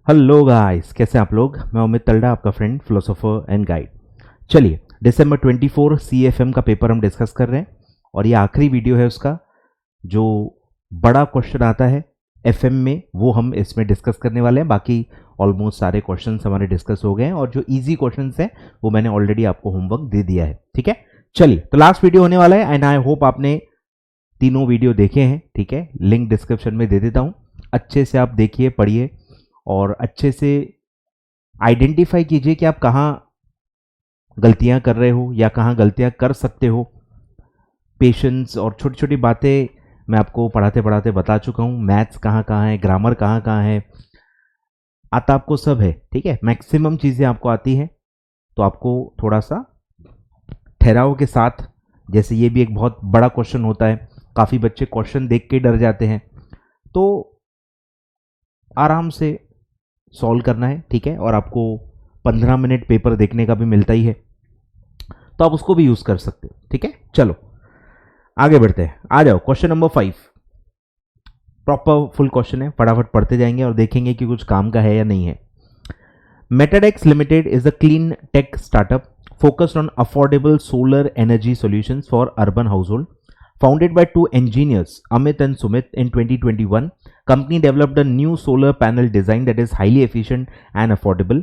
Hello guys, कैसे हैं आप लोग। मैं अमित तलडा, आपका फ्रेंड, फिलोसोफर एंड गाइड। चलिए, दिसंबर 24 सीएफएम का पेपर हम डिस्कस कर रहे हैं और ये आखिरी वीडियो है उसका। जो बड़ा क्वेश्चन आता है एफएम में वो हम इसमें डिस्कस करने वाले हैं। बाकी ऑलमोस्ट सारे क्वेश्चंस हमारे डिस्कस हो गए हैं और जो इजी क्वेश्चंस हैं वो मैंने ऑलरेडी आपको होमवर्क दे दिया है। ठीक है, चलिए, तो लास्ट वीडियो होने वाला है एंड आई होप आपने तीनों वीडियो देखे हैं। ठीक है, लिंक डिस्क्रिप्शन में दे देता हूँ, अच्छे से आप देखिए, पढ़िए और अच्छे से आइडेंटिफाई कीजिए कि आप कहाँ गलतियां कर रहे हो या कहाँ गलतियां कर सकते हो। पेशेंस और छोटी छोटी बातें मैं आपको पढ़ाते पढ़ाते बता चुका हूँ। मैथ्स कहाँ कहाँ है, ग्रामर कहाँ कहाँ है, आता आपको सब है। ठीक है, मैक्सिमम चीज़ें आपको आती हैं, तो आपको थोड़ा सा ठहराव के साथ, जैसे ये भी एक बहुत बड़ा क्वेश्चन होता है, काफ़ी बच्चे क्वेश्चन देख के डर जाते हैं, तो आराम से सॉल्व करना है। ठीक है, और आपको 15 मिनट पेपर देखने का भी मिलता ही है, तो आप उसको भी यूज कर सकते हो। ठीक है, चलो आगे बढ़ते हैं। आ जाओ, question number 5 proper full question है, फटाफट पढ़ते जाएंगे और देखेंगे कि कुछ काम का है या नहीं है। Metadex limited is a clean tech startup focused on affordable solar energy solutions for urban household. Founded by two engineers, Amit and Sumit, in 2021, company developed a new solar panel design that is highly efficient and affordable.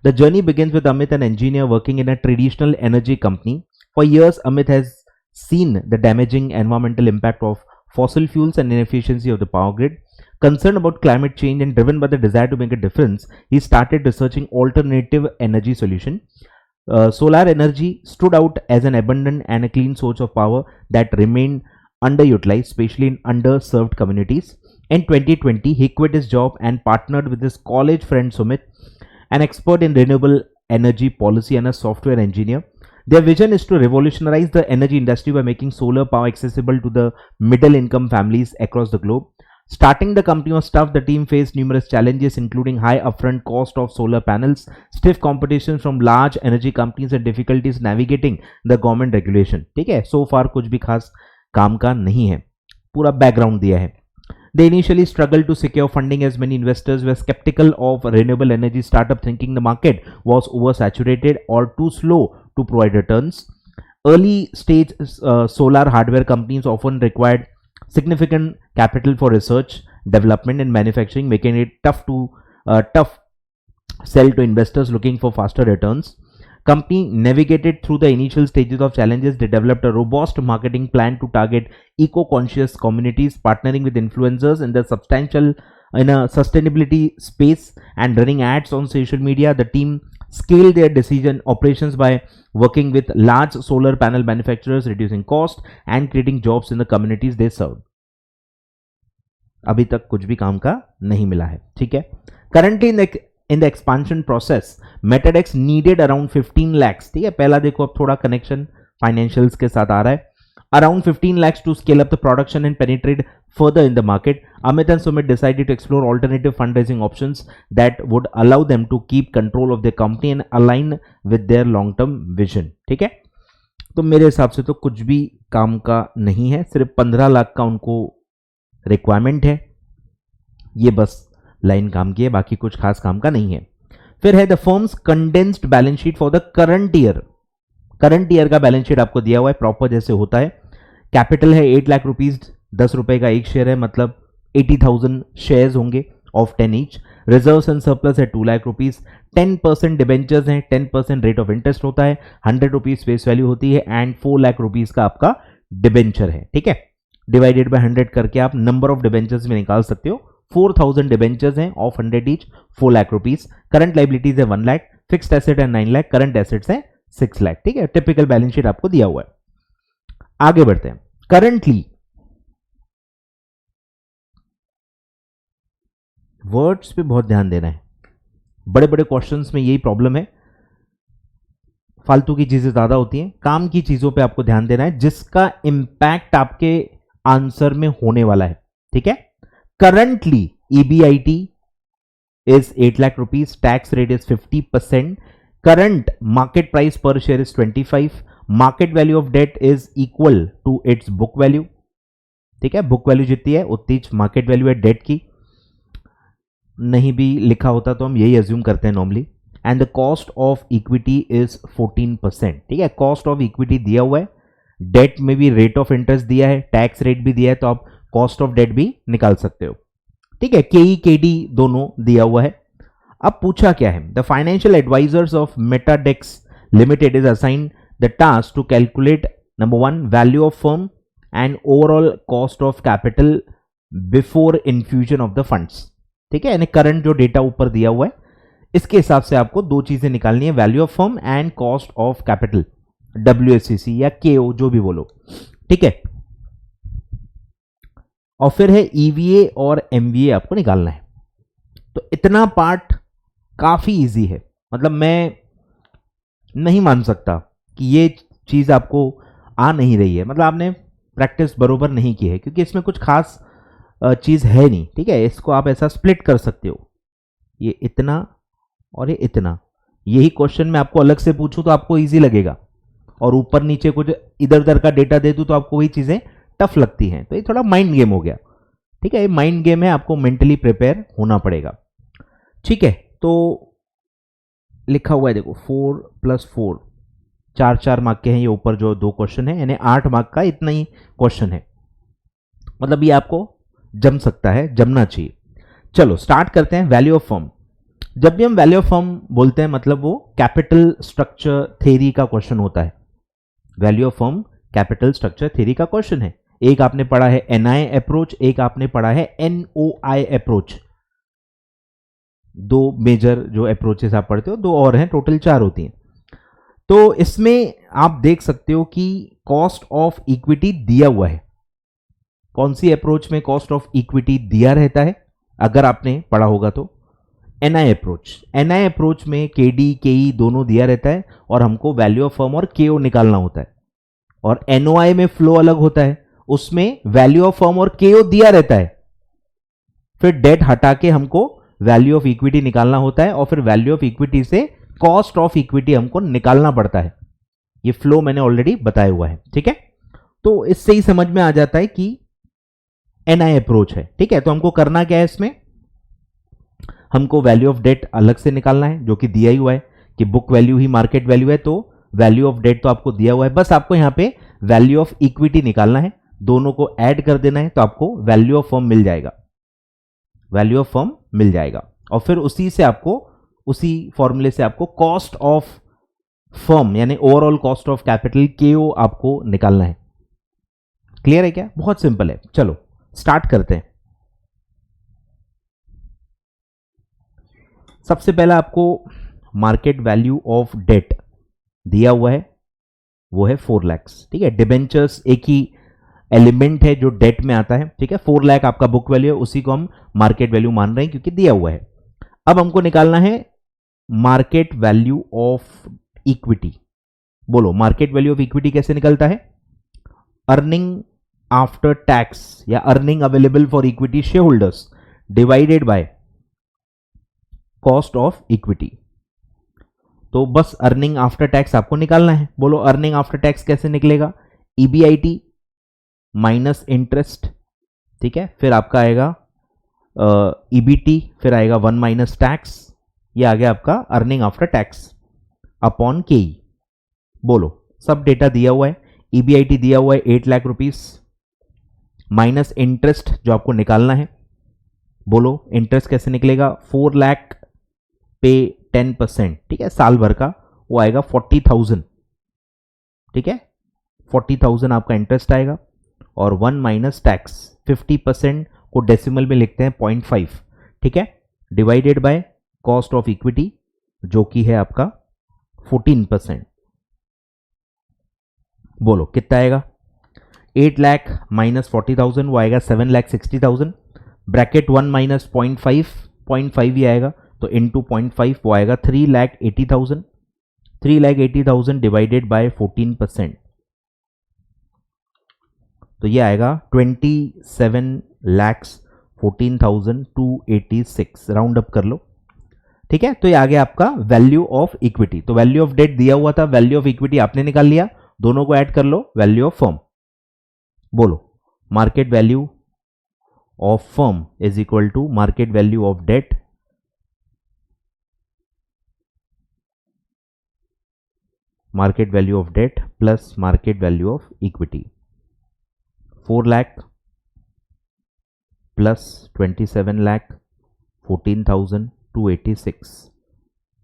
The journey begins with Amit, an engineer working in a traditional energy company. For years, Amit has seen the damaging environmental impact of fossil fuels and inefficiency of the power grid. Concerned about climate change and driven by the desire to make a difference, he started researching alternative energy solution. Solar energy stood out as an abundant and a clean source of power that remained underutilized, especially in underserved communities. In 2020, he quit his job and partnered with his college friend Sumit, an expert in renewable energy policy and a software engineer. Their vision is to revolutionize the energy industry by making solar power accessible to the middle income families across the globe. Starting the company was tough. The team faced numerous challenges, including high upfront cost of solar panels, stiff competition from large energy companies, and difficulties navigating the government regulation. ठीक है, so far कुछ भी खास काम का नहीं है, पूरा बैकग्राउंड दिया है। They initially struggled to secure funding as many investors were skeptical of renewable energy startup, thinking the market was oversaturated or too slow to provide returns. Early stage solar hardware companies often required significant capital for research, development, and manufacturing, making it tough sell to investors looking for faster returns. Company navigated through the initial stages of challenges. They developed a robust marketing plan to target eco-conscious communities, partnering with influencers in a sustainability space and running ads on social media. The team scaled their decision operations by working with large solar panel manufacturers, reducing cost and creating jobs in the communities they serve. अभी तक कुछ भी काम का नहीं मिला है। ठीक है, currently in the expansion process, Metadex needed around 15 lakhs. ठीक है, पहला देखो, अब थोड़ा कनेक्शन फाइनेंशियल्स के साथ आ रहा है। Around 15 lakhs to scale up the production and penetrate further in the market. Amit and Sumit decided to explore alternative fundraising options that would allow them to keep control of their company and align with their long-term vision. ठीक है, तो मेरे हिसाब से तो कुछ भी काम का नहीं है, सिर्फ 15 लाख का उनको रिक्वायरमेंट है, ये बस लाइन काम की है, बाकी कुछ खास काम का नहीं है। फिर है the firms condensed balance sheet for the current year. Current year का बैलेंस शीट आपको दिया हुआ है प्रॉपर जैसे होता है। कैपिटल है 8 लाख रुपीज, 10 रुपए का एक शेयर है, मतलब 80,000 शेयर्स होंगे of 10 each. Reserves and surplus है 2 लाख रुपीज। 10% डिबेंचर्स हैं, 10% रेट ऑफ इंटरेस्ट होता है, 100 रुपीज फेस वैल्यू होती है एंड 4 लाख रुपीज का आपका डिबेंचर है। ठीक है, डिवाइडेड बाय 100 करके आप नंबर ऑफ डिबेंचर्स में निकाल सकते हो। 4,000 डिबेंचर्स हैं of 100 each, 4 lakh rupees. Current liabilities है 1 लाख, फिक्स्ड एसेट है 9 लाख, करंट एसेट्स है 6 लाख। ठीक है, टिपिकल बैलेंस शीट आपको दिया हुआ है। आगे बढ़ते हैं। करंटली वर्ड्स पे बहुत ध्यान देना है, बड़े बड़े क्वेश्चंस में यही प्रॉब्लम है, फालतू की चीजें ज्यादा होती हैं, काम की चीजों पे आपको ध्यान देना है जिसका इंपैक्ट आपके आंसर में होने वाला है। ठीक है, currently EBIT is 8 lakh rupees, tax rate is 50%, current market price per share is 25, market value of debt is equal to its book value. ठीक है, बुक वैल्यू जितनी है उतनी मार्केट वैल्यू है डेट की। नहीं भी लिखा होता तो हम यही एज्यूम करते हैं normally. And the cost of equity is 14%। ठीक है, कॉस्ट ऑफ इक्विटी दिया हुआ है, डेट में भी रेट ऑफ इंटरेस्ट दिया है, टैक्स रेट भी दिया है, तो आप कॉस्ट ऑफ डेट भी निकाल सकते हो। ठीक है, केई केडी दोनों दिया हुआ है। अब पूछा क्या है, the financial advisers of Metadex limited is assigned the task to calculate number 1 value of firm and overall cost of capital before infusion of the funds. ठीक है, यानी करंट जो डेटा ऊपर दिया हुआ है इसके हिसाब से आपको दो चीजें निकालनी है, value of firm and cost of capital, WACC या KO जो भी बोलो। ठीक है, और फिर है EVA और MVA आपको निकालना है। तो इतना पार्ट काफी इजी है, मतलब मैं नहीं मान सकता कि ये चीज आपको आ नहीं रही है, मतलब आपने प्रैक्टिस बरोबर नहीं की है, क्योंकि इसमें कुछ खास चीज है नहीं। ठीक है, इसको आप ऐसा स्प्लिट कर सकते हो, ये इतना और ये इतना। यही क्वेश्चन मैं आपको अलग से पूछूं तो आपको इजी लगेगा, और ऊपर नीचे कुछ इधर उधर का डेटा दे दूं तो आपको वही चीजें टफ लगती हैं। तो ये थोड़ा माइंड गेम हो गया। ठीक है, ये माइंड गेम है, आपको मेंटली प्रिपेयर होना पड़ेगा। ठीक है, तो लिखा हुआ है देखो 4+4, 4 मार्क के हैं ये ऊपर जो दो क्वेश्चन है, यानी 8 मार्क का इतना ही क्वेश्चन है, मतलब ये आपको जम सकता है, जमना चाहिए। चलो स्टार्ट करते हैं। वैल्यू ऑफ फर्म, जब भी हम वैल्यू ऑफ फर्म बोलते हैं मतलब वो कैपिटल स्ट्रक्चर थ्योरी का क्वेश्चन होता है। Value of firm capital structure theory का क्वेश्चन है। एक आपने पढ़ा है NI अप्रोच, एक आपने पढ़ा है NOI अप्रोच। दो मेजर जो अप्रोचेस आप पढ़ते हो, दो और हैं, टोटल 4 होती हैं। तो इसमें आप देख सकते हो कि कॉस्ट ऑफ इक्विटी दिया हुआ है। कौन सी अप्रोच में कॉस्ट ऑफ इक्विटी दिया रहता है, अगर आपने पढ़ा होगा तो NI अप्रोच। NI अप्रोच में KD KE दोनों दिया रहता है और हमको वैल्यू ऑफ फर्म और KO निकालना होता है। और NOI में फ्लो अलग होता है, उसमें वैल्यू ऑफ फर्म और KO दिया रहता है, फिर डेट हटा के हमको वैल्यू ऑफ इक्विटी निकालना होता है, और फिर वैल्यू ऑफ इक्विटी से कॉस्ट ऑफ इक्विटी हमको निकालना पड़ता है। ये फ्लो मैंने ऑलरेडी बताया हुआ है। ठीक है, तो इससे ही समझ में आ जाता है कि NI अप्रोच है। ठीक है, तो हमको करना क्या है, इसमें हमको वैल्यू ऑफ डेट अलग से निकालना है, जो कि दिया ही हुआ है कि बुक वैल्यू ही मार्केट वैल्यू है, तो वैल्यू ऑफ डेट तो आपको दिया हुआ है, बस आपको यहां पे वैल्यू ऑफ इक्विटी निकालना है, दोनों को ऐड कर देना है, तो आपको वैल्यू ऑफ फर्म मिल जाएगा, वैल्यू ऑफ फर्म मिल जाएगा। और फिर उसी से आपको, उसी फॉर्मूले से आपको कॉस्ट ऑफ फर्म यानी overall cost of capital KO आपको निकालना है। क्लियर है क्या? बहुत सिंपल है। चलो स्टार्ट करते हैं। सबसे पहला आपको मार्केट वैल्यू ऑफ डेट दिया हुआ है, वो है 4 लाख। ठीक है, डिबेंचर्स एक ही एलिमेंट है जो डेट में आता है। ठीक है, 4 लाख आपका बुक वैल्यू है, उसी को हम मार्केट वैल्यू मान रहे हैं क्योंकि दिया हुआ है। अब हमको निकालना है मार्केट वैल्यू ऑफ इक्विटी। बोलो मार्केट वैल्यू ऑफ इक्विटी कैसे निकलता है? अर्निंग आफ्टर टैक्स या earning available for equity share holders divided by cost of equity. तो बस अर्निंग आफ्टर टैक्स आपको निकालना है। बोलो अर्निंग आफ्टर टैक्स कैसे निकलेगा? EBIT minus interest. ठीक है, फिर आपका आएगा EBT, फिर आएगा 1 माइनस टैक्स, ये आ गया आपका earning after tax upon KE। बोलो सब डेटा दिया हुआ है, EBIT दिया हुआ है 8 लाख रुपीस, माइनस इंटरेस्ट जो आपको निकालना है। बोलो इंटरेस्ट कैसे निकलेगा? 4 लाख पे 10%, ठीक है, साल भर का, वो आएगा 40,000। ठीक है, 40,000 आपका इंटरेस्ट आएगा, और 1 माइनस टैक्स, 50% को डेसिमल में लिखते हैं 0.5। ठीक है, divided by cost of equity जो कि है आपका 14%। बोलो कितना आएगा? 8 लाख माइनस 40,000 वो आएगा 7,60,000, ब्रैकेट 1 माइनस 0.5 ही आएगा, तो इंटू 0.5 वो आएगा 3,80,000। 3,80,000 डिवाइडेड बाय 14%, तो ये आएगा 27,14,286, राउंड अप कर लो। ठीक है, तो ये आ गया आपका वैल्यू ऑफ इक्विटी। तो वैल्यू ऑफ डेट दिया हुआ था, वैल्यू ऑफ इक्विटी आपने निकाल लिया, दोनों को ऐड कर लो, वैल्यू ऑफ फर्म। बोलो market value of firm is equal to market value of debt market value of debt plus market value of equity, 4 lakh plus 27 lakh 14,286,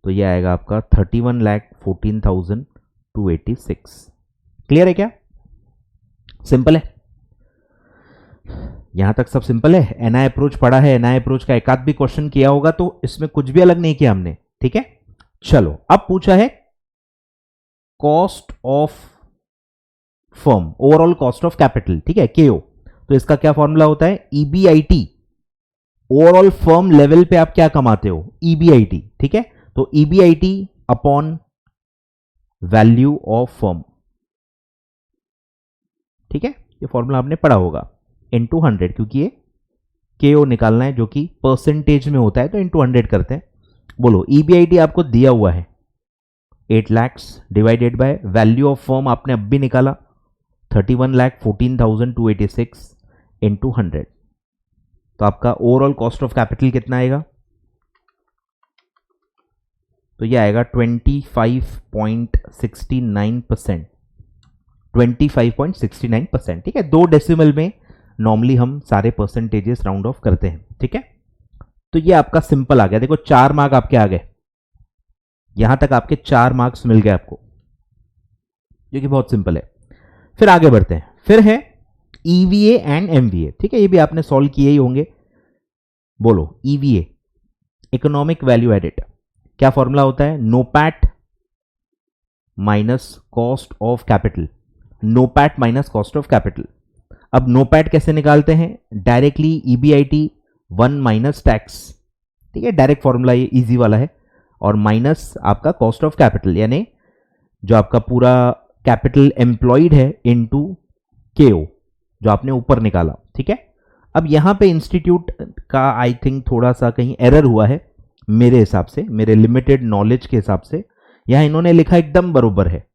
तो ये आएगा आपका 31 लाख 14,286। क्लियर है क्या? सिंपल है, यहां तक सब सिंपल है। एनआई अप्रोच पढ़ा है, एनआई अप्रोच का एक आध भी क्वेश्चन किया होगा, तो इसमें कुछ भी अलग नहीं किया हमने, ठीक है। चलो अब पूछा है cost of firm, overall cost of capital, ठीक है, केओ। तो इसका क्या फॉर्मूला होता है? ईबीआईटी, ओवरऑल फर्म लेवल पे आप क्या कमाते हो, ईबीआईटी, ठीक है। तो EBIT upon value of firm, ठीक है, ये फॉर्मूला आपने पढ़ा होगा, इनटू 100, क्योंकि ये केओ निकालना है जो कि परसेंटेज में होता है, तो इनटू 100 करते हैं। बोलो ईबीआईटी आपको दिया हुआ है 8 lakh divided by value of firm आपने अब भी निकाला 31,14,286 इनटू 100, तो आपका ओवरऑल कॉस्ट ऑफ कैपिटल कितना आएगा? तो ये आएगा 25.69%, 25.69%, ठीक है। 2 डेसिमल में नॉर्मली हम सारे परसेंटेजेस राउंड ऑफ करते हैं, ठीक है। तो ये आपका सिंपल आ गया, देखो 4 मार्क आपके आ गए, यहां तक आपके 4 मार्क्स मिल गए आपको, जो कि बहुत सिंपल है। फिर आगे बढ़ते हैं, फिर है ईवीए एंड एमवीए, ठीक है, ये भी आपने सॉल्व किए ही होंगे। बोलो ईवीए, इकोनॉमिक वैल्यू एडेड, क्या फॉर्मूला होता है? NOPAT minus cost of capital, NOPAT minus cost of capital. अब नोपैट कैसे निकालते हैं? डायरेक्टली ईबीआईटी 1 माइनस टैक्स, ठीक है, डायरेक्ट फॉर्मूला ये इजी वाला है, और माइनस आपका कॉस्ट ऑफ कैपिटल, यानी जो आपका पूरा कैपिटल एम्प्लॉयड है इनटू केओ जो आपने ऊपर निकाला, ठीक है। अब यहां पे इंस्टीट्यूट का आई थिंक थोड़ा सा कहीं एरर हुआ है मेरे हिसाब से, मेरे लिमिटेड नॉलेज के हिसाब से। यहां इन्होंने लिखा एकदम बरोबर है,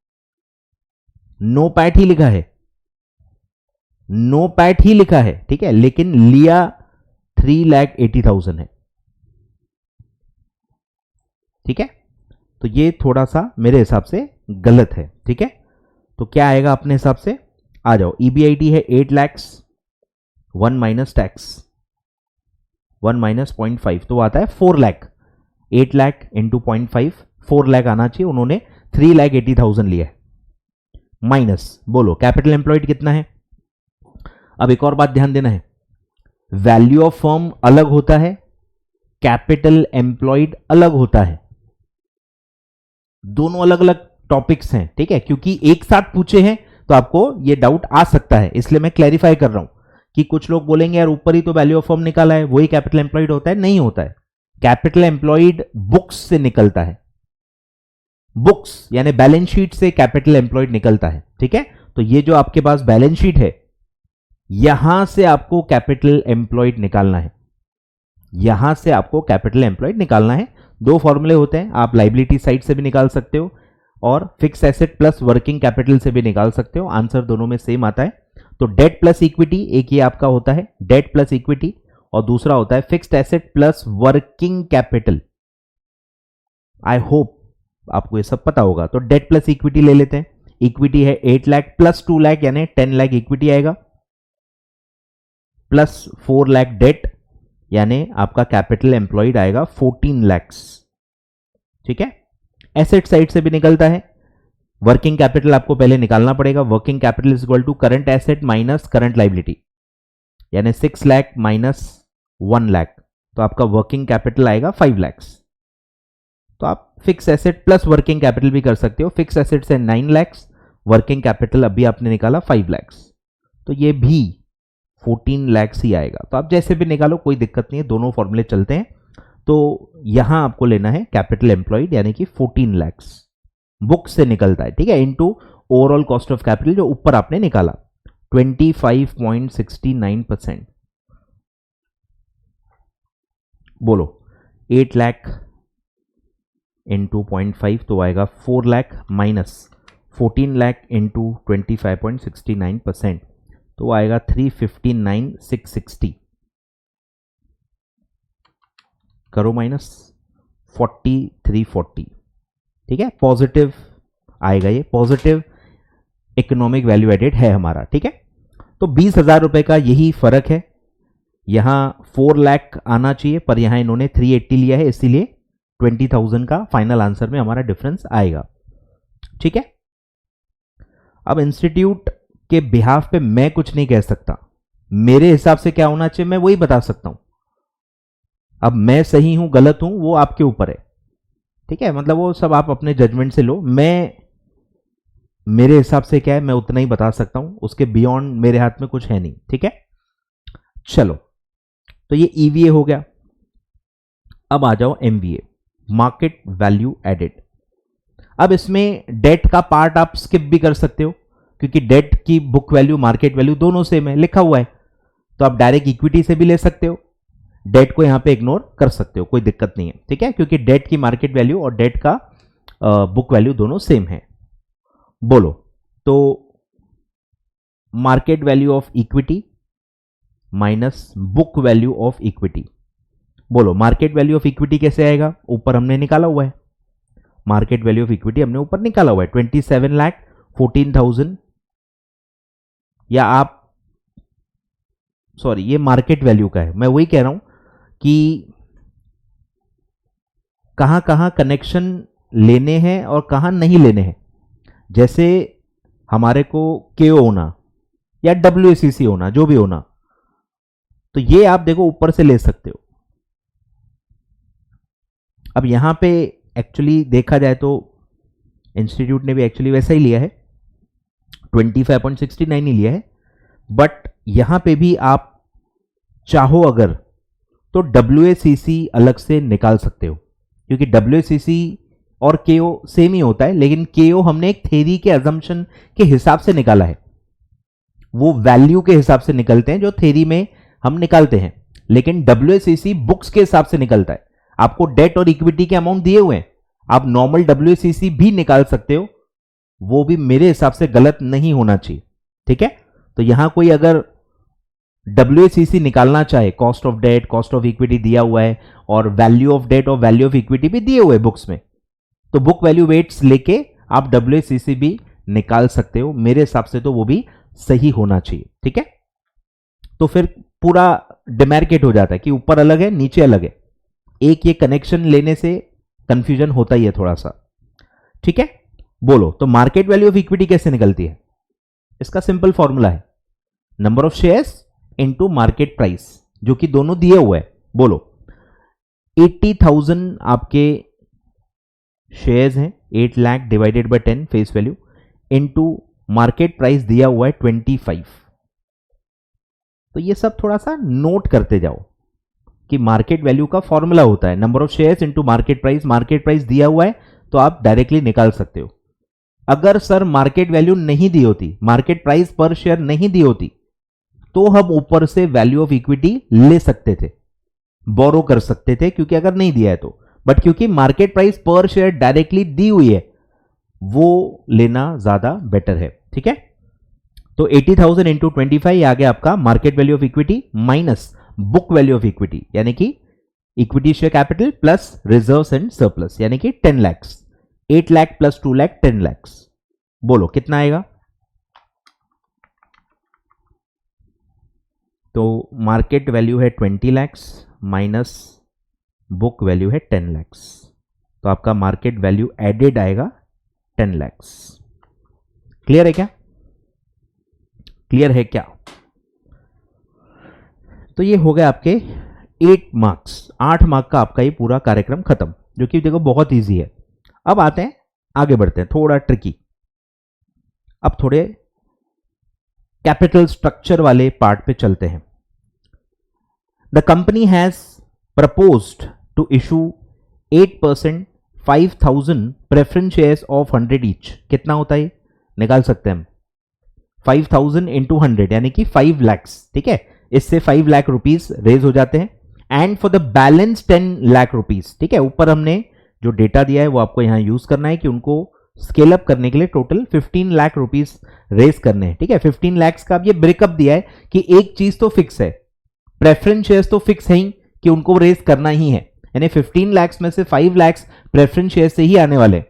नो पैट ही लिखा है, नो पैट ही लिखा है, ठीक है, लेकिन लिया 3,80,000 है, ठीक है। तो ये थोड़ा सा मेरे हिसाब से गलत है, ठीक है। तो क्या आएगा अपने हिसाब से? आ जाओ, ईबीआईटी है 8 लाख, 1 माइनस टैक्स, 1 माइनस 0.5, तो आता है 4 लाख। 8 लाख इंटू 0.5, 4 लाख आना चाहिए, उन्होंने 3,80,000 लिया है। माइनस, बोलो कैपिटल एम्प्लॉयड कितना है? अब एक और बात ध्यान देना है, वैल्यू ऑफ फर्म अलग होता है, कैपिटल एम्प्लॉयड अलग होता है, दोनों अलग अलग टॉपिक्स हैं, ठीक है। क्योंकि एक साथ पूछे हैं तो आपको ये डाउट आ सकता है, इसलिए मैं क्लैरिफाई कर रहा हूं कि कुछ लोग बोलेंगे यार ऊपर ही तो वैल्यू ऑफ फर्म निकाला है, वही कैपिटल एम्प्लॉयड होता है, नहीं होता है। कैपिटल एम्प्लॉयड बुक्स से निकलता है, बुक्स यानी बैलेंस शीट से कैपिटल एम्प्लॉयड निकलता है, ठीक है। तो ये जो आपके पास बैलेंस शीट है, यहां से आपको कैपिटल एम्प्लॉयड निकालना है, यहां से आपको कैपिटल एम्प्लॉयड निकालना है। 2 फॉर्मूले होते हैं, आप लाइबिलिटी साइड से भी निकाल सकते हो और fix asset plus working capital से भी निकाल सकते हो, आंसर दोनों में सेम आता है। तो डेट प्लस इक्विटी, एक ये आपका होता है डेट प्लस इक्विटी, और दूसरा होता है fixed asset plus working capital. I hope आपको ये सब पता होगा। तो डेट प्लस इक्विटी ले लेते हैं, इक्विटी है 8 लाख प्लस 2 लाख यानी 10 लाख इक्विटी आएगा, प्लस 4 लाख डेट यानी आपका कैपिटल एम्प्लॉयड आएगा 14 लैक्स, ठीक है। एसेट साइड से भी निकलता है, वर्किंग कैपिटल आपको पहले निकालना पड़ेगा, working capital is equal to current asset minus current liability, यानी 6 लाख माइनस 1 लाख, तो आपका वर्किंग कैपिटल आएगा 5 लैक्स। तो आप fix asset plus working capital भी कर सकते हो, फिक्स एसेट से 9 लैक्स, वर्किंग कैपिटल अभी आपने निकाला 5 लैक्स, तो ये भी 14 लैक्स ही आएगा। तो आप जैसे भी निकालो कोई दिक्कत नहीं है, दोनों फॉर्मूले चलते हैं। तो यहां आपको लेना है कैपिटल एम्प्लॉयड यानी कि 14 लैक्स बुक से निकलता है, ठीक है, into overall cost of capital जो ऊपर आपने निकाला 25.69%। बोलो 8 लाख इंटू 0.5 तो आएगा 4 लाख माइनस 14 लाख इंटू 25.69%, तो आएगा 359,660, करो माइनस 4340, ठीक है, पॉजिटिव आएगा, ये पॉजिटिव इकोनॉमिक वैल्यू एडेड है हमारा, ठीक है। तो 20,000 रुपए का यही फर्क है, यहां 4 लाख आना चाहिए पर यहां इन्होंने 380 लिया है, इसीलिए 20,000 का फाइनल आंसर में हमारा डिफरेंस आएगा, ठीक है। अब इंस्टीट्यूट के बिहाफ पे मैं कुछ नहीं कह सकता, मेरे हिसाब से क्या होना चाहिए मैं वही बता सकता हूं। अब मैं सही हूं गलत हूं वो आपके ऊपर है, ठीक है, मतलब वो सब आप अपने जजमेंट से लो। मैं मेरे हिसाब से क्या है मैं उतना ही बता सकता हूं, उसके बियॉन्ड मेरे हाथ में कुछ है नहीं, ठीक है। चलो, तो ये ईवीए हो गया। अब आ जाओ एमवीए, मार्केट वैल्यू एडेड। अब इसमें डेट का पार्ट आप स्किप भी कर सकते हो, क्योंकि डेट की बुक वैल्यू मार्केट वैल्यू दोनों सेम है, लिखा हुआ है, तो आप डायरेक्ट इक्विटी से भी ले सकते हो, डेट को यहां पे इग्नोर कर सकते हो, कोई दिक्कत नहीं है, ठीक है, क्योंकि डेट की मार्केट वैल्यू और डेट का बुक वैल्यू दोनों सेम है। बोलो, तो market value of equity minus book value of equity, बोलो मार्केट वैल्यू ऑफ इक्विटी कैसे आएगा, ऊपर हमने निकाला हुआ है, मार्केट वैल्यू ऑफ इक्विटी हमने ऊपर निकाला हुआ है 27,14,000, या आप सॉरी ये मार्केट वैल्यू का है, मैं वही कह रहा हूं कि कहां कहां कनेक्शन लेने हैं और कहां नहीं लेने हैं। जैसे हमारे को केओ होना या डब्ल्यूएसीसी होना, जो भी होना, तो ये आप देखो ऊपर से ले सकते हो। अब यहां पे एक्चुअली देखा जाए तो इंस्टीट्यूट ने भी एक्चुअली वैसा ही लिया है, 25.69 ही लिया है, बट यहां पे भी आप चाहो अगर तो डब्ल्यूएसीसी अलग से निकाल सकते हो, क्योंकि डब्ल्यूएसीसी और केओ सेम ही होता है, लेकिन केओ हमने एक थ्योरी के अजम्पशन के हिसाब से निकाला है, वो वैल्यू के हिसाब से निकलते हैं जो थ्योरी में हम निकालते हैं, लेकिन डब्ल्यूएसीसी बुक्स के हिसाब से निकलता है। आपको डेट और इक्विटी के अमाउंट दिए हुए हैं, आप नॉर्मल डब्ल्यूएसीसी भी निकाल सकते हो, वो भी मेरे हिसाब से गलत नहीं होना चाहिए, ठीक है। तो यहां कोई अगर डब्ल्यूएसीसी निकालना चाहे, cost of debt cost of equity दिया हुआ है और वैल्यू ऑफ डेट और वैल्यू ऑफ इक्विटी भी दिए हुए बुक्स में, तो बुक वैल्यू वेट्स लेके आप डब्ल्यूएसीसी भी निकाल सकते हो, मेरे हिसाब से तो वो भी सही होना चाहिए, ठीक है। तो फिर पूरा डिमार्केट हो जाता है कि ऊपर अलग है नीचे अलग है, एक ये कनेक्शन लेने से कंफ्यूजन होता ही है थोड़ा सा, ठीक है। बोलो, तो मार्केट वैल्यू ऑफ इक्विटी कैसे निकलती है, इसका सिंपल फॉर्मूला है number of shares into market price, जो कि दोनों दिए हुए है। बोलो 80,000 आपके शेयर्स हैं, 8 lakh divided by 10 face value into market price दिया हुआ है 25। तो ये सब थोड़ा सा नोट करते जाओ कि मार्केट वैल्यू का फॉर्मूला होता है number of shares into market price दिया हुआ है तो आप डायरेक्टली निकाल सकते हो। अगर सर मार्केट वैल्यू नहीं दी होती, मार्केट प्राइस पर शेयर नहीं दी होती, तो हम ऊपर से वैल्यू ऑफ इक्विटी ले सकते थे, बोरो कर सकते थे, क्योंकि अगर नहीं दिया है तो, बट क्योंकि मार्केट प्राइस पर शेयर डायरेक्टली दी हुई है, वो लेना ज्यादा बेटर है, ठीक है। तो 80,000 इंटू 25 आ गया आपका market value of equity minus book value of equity, यानी कि equity share capital plus reserves and surplus, यानी कि 10 लाख, 8 लाख प्लस 2 लाख 10 लाख। बोलो कितना आएगा, तो मार्केट वैल्यू है 20 लाख माइनस बुक वैल्यू है 10 लाख, तो आपका मार्केट वैल्यू एडेड आएगा 10 लाख। क्लियर है क्या, क्लियर है क्या। तो ये हो गया आपके 8 मार्क्स, 8 मार्क का आपका ये पूरा कार्यक्रम खत्म, जो कि देखो बहुत इजी है। अब आते हैं आगे बढ़ते हैं, थोड़ा ट्रिकी, अब थोड़े कैपिटल स्ट्रक्चर वाले पार्ट पे चलते हैं। The company has proposed to issue 8% 5,000 preference shares of 100 each, कितना होता है निकाल सकते हैं हम, 5,000 इंटू 100 यानी कि 5 लाख, ठीक है, इससे 5 लाख रुपीज रेज हो जाते हैं, and for the balance 10 lakh rupees, ठीक है। ऊपर हमने जो डेटा दिया है वो आपको यहां यूज करना है कि उनको स्केल अप करने के लिए टोटल 15 लाख रुपीज रेज करने हैं, ठीक है। 15 लाख का अब ये ब्रेकअप दिया है कि एक चीज तो फिक्स है, प्रेफरेंस शेयर्स तो फिक्स है ही कि उनको रेज करना ही है, यानी 15 लाख में से 5 लाख प्रेफरेंस शेयर से ही आने वाले,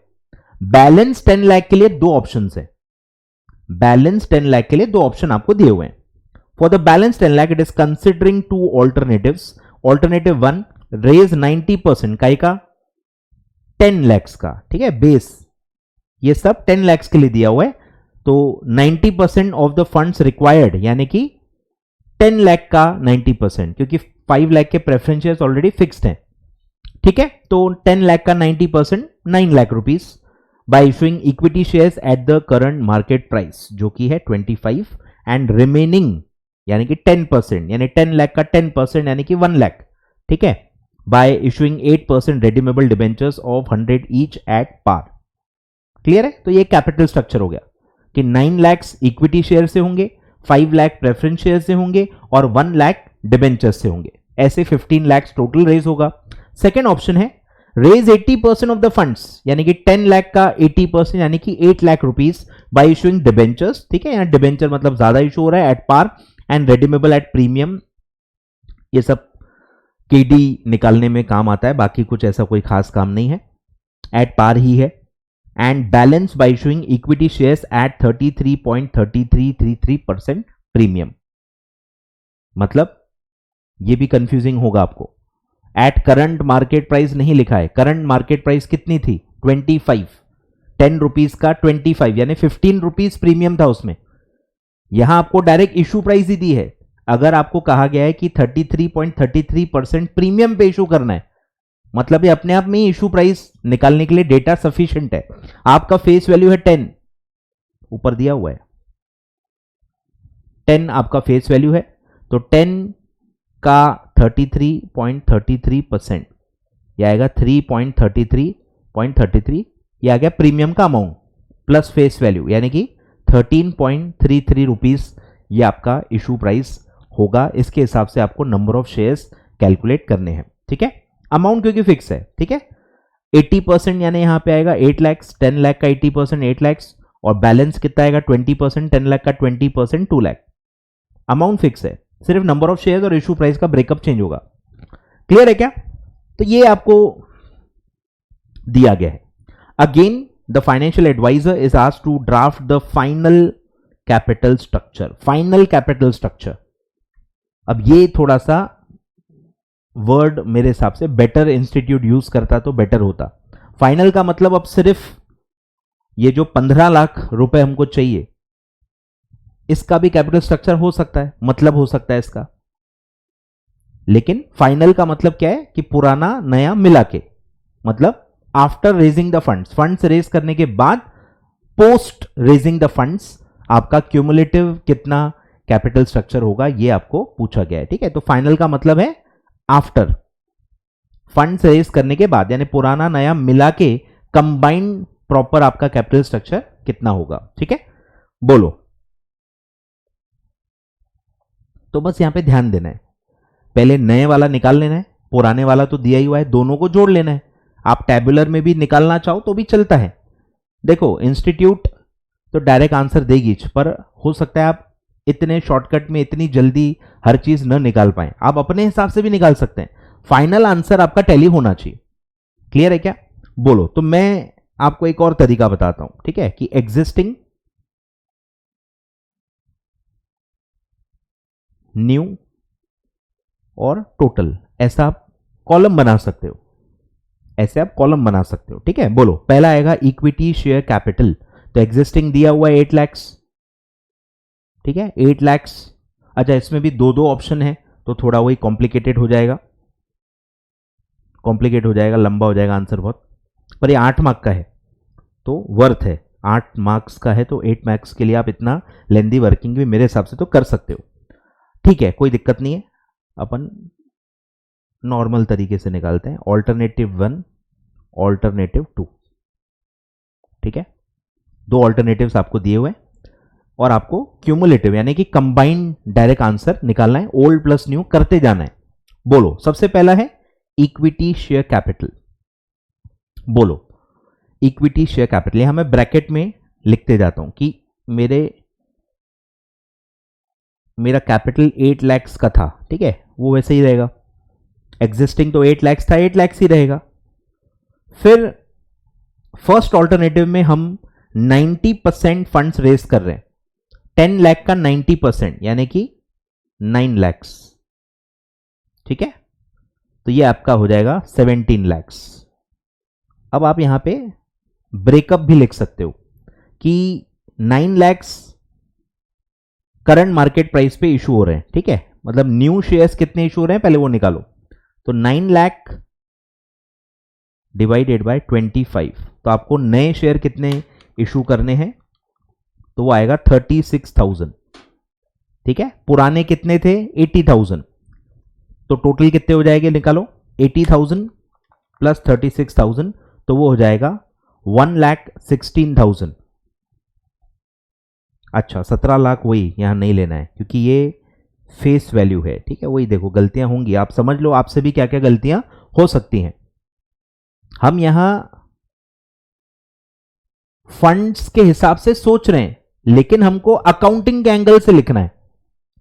बैलेंस 10 लाख के लिए दो ऑप्शन है, बैलेंस 10 लाख के लिए दो ऑप्शन आपको दिए हुए हैं। For the balance 10 lakh it is considering two alternatives. Alternative 1, raise 90% का 10 लैक्स का, ठीक है, बेस ये सब 10 लैक्स के लिए दिया हुआ है। तो 90% ऑफ द फंड्स रिक्वायर्ड, यानी कि 10 लाख का 90%, क्योंकि 5 लाख के प्रेफरेंस शेयर्स ऑलरेडी फिक्स्ड हैं, ठीक है। तो 10 लाख का 90% 9 lakh rupees bye issuing equity shares at the current market price, जो कि है 25, एंड रिमेनिंग यानी कि 10%, यानी 10 लाख का 10% यानी कि 1 लाख, ठीक है, bye issuing 8% redeemable debentures of 100 each at par। Clear है? तो ये कैपिटल स्ट्रक्चर हो गया कि 9 लाख इक्विटी शेयर से होंगे, 5 लाख प्रेफरेंस शेयर से होंगे और 1 लाख डिबेंचर्स से होंगे। ऐसे 15 लाख टोटल रेज होगा। सेकेंड ऑप्शन है रेज 80% ऑफ द फंड्स, यानी कि 10 लाख का 80% यानी कि 8 lakh rupees bye issuing debentures, ठीक है, यहां डिबेंचर मतलब ज्यादा इशू हो रहा है, at par and redeemable at premium. ये सब केडी निकालने में काम आता है, बाकी कुछ ऐसा कोई खास काम नहीं है, एट पार ही है। And balance bye issuing equity shares at 33.3333% premium. मतलब ये भी कंफ्यूजिंग होगा आपको, एट करंट मार्केट प्राइस नहीं लिखा है। करंट मार्केट प्राइस कितनी थी? 25, 10 रुपीज का 25 यानी 15 रुपीज प्रीमियम था उसमें। यहां आपको डायरेक्ट इशू प्राइस ही दी है। अगर आपको कहा गया है कि 33.33% प्रीमियम पे इशू करना है, मतलब ये अपने आप में ही इशू प्राइस निकालने के लिए डेटा सफिशिएंट है। आपका फेस वैल्यू है 10, ऊपर दिया हुआ है 10 आपका फेस वैल्यू है, तो 10 का 33.33% यह आएगा 3.33.33, यह आ गया प्रीमियम का अमाउंट प्लस फेस वैल्यू, यानी कि 13.33 रुपीस ये आपका इशू प्राइस होगा। इसके हिसाब से आपको नंबर ऑफ शेयर्स कैलकुलेट करने हैं, ठीक है। अमाउंट क्योंकि फिक्स है, ठीक है। 80% यानी यहां पे आएगा 8 लाख, 10 लाख का 80% 8 लाख, और बैलेंस कितना आएगा 20%, 10 लाख का 20% 2 लाख। अमाउंट फिक्स है, सिर्फ नंबर ऑफ शेयर्स और इशू प्राइस का ब्रेकअप चेंज होगा। क्लियर है क्या? तो ये आपको दिया गया है। Again the financial adviser is asked to draft the final capital structure. Final capital structure, अब ये थोड़ा सा वर्ड मेरे हिसाब से बेटर इंस्टीट्यूट यूज करता तो बेटर होता। फाइनल का मतलब अब सिर्फ ये जो 15 लाख रुपए हमको चाहिए, इसका भी कैपिटल स्ट्रक्चर हो सकता है, मतलब हो सकता है इसका। लेकिन फाइनल का मतलब क्या है कि पुराना नया मिला के, मतलब after raising the funds, funds raise करने के बाद, पोस्ट रेजिंग द फंड्स आपका क्यूमुलेटिव कितना कैपिटल स्ट्रक्चर होगा, ये आपको पूछा गया है, ठीक है। तो फाइनल का मतलब है आफ्टर, फंड्स रेज करने के बाद, यानी पुराना नया मिला के कंबाइंड प्रॉपर आपका कैपिटल स्ट्रक्चर कितना होगा, ठीक है। बोलो। तो बस यहां पे ध्यान देना है, पहले नए वाला निकाल लेना है, पुराने वाला तो दिया ही हुआ है, दोनों को जोड़ लेना है। आप टैबुलर में भी निकालना चाहो तो भी चलता है। देखो इंस्टीट्यूट तो डायरेक्ट आंसर देगी, पर हो सकता है आप इतने शॉर्टकट में इतनी जल्दी हर चीज न निकाल पाए, आप अपने हिसाब से भी निकाल सकते हैं। फाइनल आंसर आपका टैली होना चाहिए। क्लियर है क्या? बोलो। तो मैं आपको एक और तरीका बताता हूं, ठीक है, कि एग्जिस्टिंग, न्यू और टोटल, ऐसा आप कॉलम बना सकते हो, ऐसे आप कॉलम बना सकते हो, ठीक है। बोलो। पहला आएगा इक्विटी शेयर कैपिटल, तो एग्जिस्टिंग दिया हुआ है 8 लाख, ठीक है, 8 लाख। अच्छा, इसमें भी दो दो ऑप्शन है तो थोड़ा वही कॉम्प्लिकेटेड हो जाएगा, कॉम्प्लिकेट हो जाएगा, लंबा हो जाएगा आंसर बहुत, पर ये 8 मार्क का है तो वर्थ है। 8 मार्क्स का है तो 8 मार्क्स के लिए आप इतना लेंदी वर्किंग भी मेरे हिसाब से तो कर सकते हो, ठीक है, कोई दिक्कत नहीं है। अपन नॉर्मल तरीके से निकालते हैं, ऑल्टरनेटिव 1, ऑल्टरनेटिव 2, ठीक है। दो ऑल्टरनेटिव्स आपको दिए हुए और आपको क्यूमुलेटिव यानी कि कंबाइंड डायरेक्ट आंसर निकालना है, ओल्ड प्लस न्यू करते जाना है। बोलो। सबसे पहला है इक्विटी शेयर कैपिटल। बोलो। इक्विटी शेयर कैपिटल, यहां मैं ब्रैकेट में लिखते जाता हूं कि मेरा कैपिटल 8 लाख का था, ठीक है, वो वैसे ही रहेगा। एग्जिस्टिंग तो 8 लाख था, 8 लाख ही रहेगा। फिर फर्स्ट ऑल्टरनेटिव में हम 90% फंड्स रेस कर रहे हैं, 10 लाख का 90% यानी कि 9 लैक्स, ठीक है। तो ये आपका हो जाएगा 17 लैक्स। अब आप यहां पे ब्रेकअप भी लिख सकते हो कि 9 लैक्स करंट मार्केट प्राइस पे इशू हो रहे हैं, ठीक है। मतलब न्यू शेयर्स कितने इशू हो रहे हैं पहले वो निकालो। तो 9 लाख डिवाइडेड बाय 25, तो आपको नए शेयर कितने इशू करने हैं, तो वो आएगा 36,000, ठीक है। पुराने कितने थे 80,000, तो टोटल कितने हो जाएंगे निकालो, 80,000 प्लस 36,000, तो वो हो जाएगा 1,16,000। अच्छा 17 लाख वही यहां नहीं लेना है क्योंकि ये फेस वैल्यू है, ठीक है। वही देखो गलतियां होंगी, आप समझ लो आपसे भी क्या क्या गलतियां हो सकती हैं। हम यहां फंड्स के हिसाब से सोच रहे हैं, लेकिन हमको अकाउंटिंग के एंगल से लिखना है।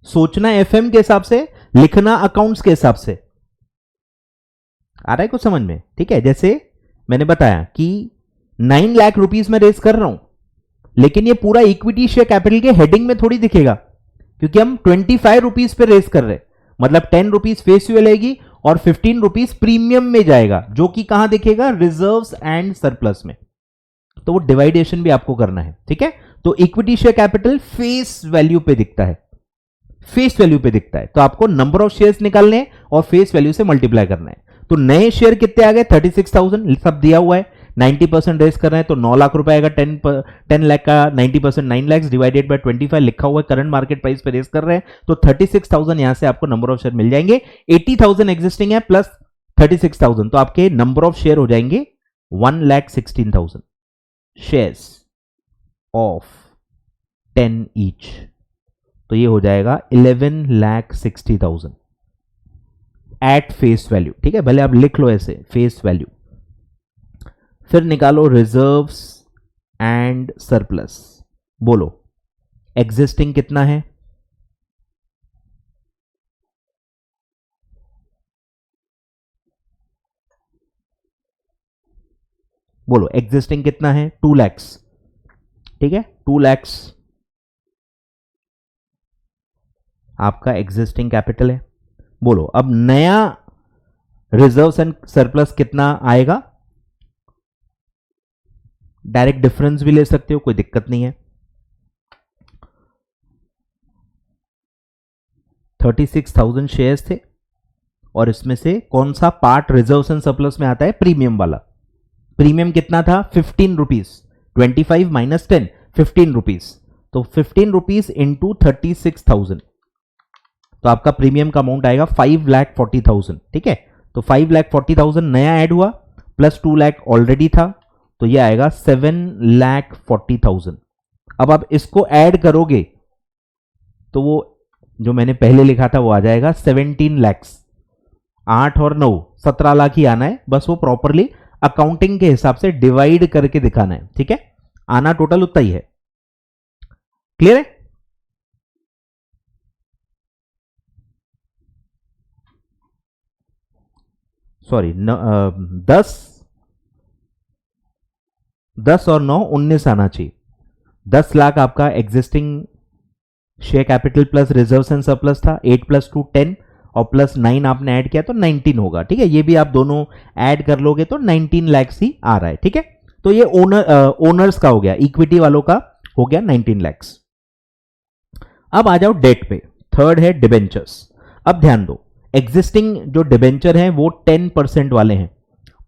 सोचना एफएम के हिसाब से, लिखना अकाउंट्स के हिसाब से। आ रहा है कुछ समझ में, ठीक है। जैसे मैंने बताया कि 9 लाख रुपीस में रेस कर रहा हूं, लेकिन ये पूरा इक्विटी शेयर कैपिटल के हेडिंग में थोड़ी दिखेगा, क्योंकि हम 25 रुपीस पे रेस कर रहे हैं। मतलब 10 रुपीस फेस वैल्यू लगेगी और 15 रुपीस प्रीमियम में जाएगा, जो कि कहां दिखेगा, रिजर्व्स एंड सरप्लस में। तो वो डिवाइडेशन भी आपको करना है, ठीक है। तो equity share capital face value पे दिखता है, फेस वैल्यू पे दिखता है। तो आपको नंबर ऑफ शेयर्स निकालने हैं और फेस वैल्यू से मल्टीप्लाई करना है। तो नए शेयर कितने आ गए 36,000, सब दिया हुआ है। 90% रेस कर रहे हैं तो 9 लाख रुपए आएगा। 10 लाख का 90% 9 लाख डिवाइडेड बाय 25 लिखा हुआ है, करंट मार्केट प्राइस पे रेस कर रहे हैं। तो 36,000 यहां से आपको नंबर ऑफ शेयर मिल जाएंगे। 80,000 एग्जिस्टिंग है प्लस 36,000, तो आपके नंबर ऑफ शेयर हो जाएंगे 1,16,000 शेयर्स ऑफ 10 ईच। तो ये हो जाएगा 11,60,000 एट फेस वैल्यू, ठीक है। भले आप लिख लो ऐसे फेस वैल्यू। फिर निकालो रिजर्व्स एंड सरप्लस। बोलो एग्जिस्टिंग कितना है, बोलो एग्जिस्टिंग कितना है 2 लैक्स, ठीक है। 2 लैक्स आपका एग्जिस्टिंग कैपिटल है। बोलो अब नया रिजर्व्स एंड सरप्लस कितना आएगा, डायरेक्ट डिफरेंस भी ले सकते हो, कोई दिक्कत नहीं है। 36,000 शेयर्स थे और इसमें से कौन सा पार्ट रिजर्व्स एंड सरप्लस में आता है, प्रीमियम वाला। प्रीमियम कितना था 15 रुपीज, 25 माइनस 10 15 रुपीज, तो 15 रुपीज इंटू 36,000, तो आपका प्रीमियम का अमाउंट आएगा 5,40,000, ठीक है। तो 5,40,000 नया ऐड हुआ प्लस 2 लाख ऑलरेडी था, तो ये आएगा 7,40,000। अब आप इसको ऐड करोगे तो वो जो मैंने पहले लिखा था वो आ जाएगा 17 लैक्स। 8 और 9 17 लाख ही आना है, बस वो प्रॉपरली अकाउंटिंग के हिसाब से डिवाइड करके दिखाना है, ठीक है। आना टोटल उतना ही है। क्लियर है? सॉरी 10 और 9 19 आना चाहिए। 10 लाख आपका existing share capital plus reserves and surplus था, 8 प्लस 2 10 और प्लस 9 आपने ऐड किया तो 19 होगा, ठीक है। ये भी आप दोनों ऐड कर लोगे तो 19 लैक्स ही आ रहा है, ठीक है। तो ये ओनर्स का हो गया, इक्विटी वालों का हो गया 19 लैक्स। अब आ जाओ डेट पे, थर्ड है डिबेंचर्स। अब ध्यान दो, एग्जिस्टिंग जो डिबेंचर हैं वो 10% वाले हैं।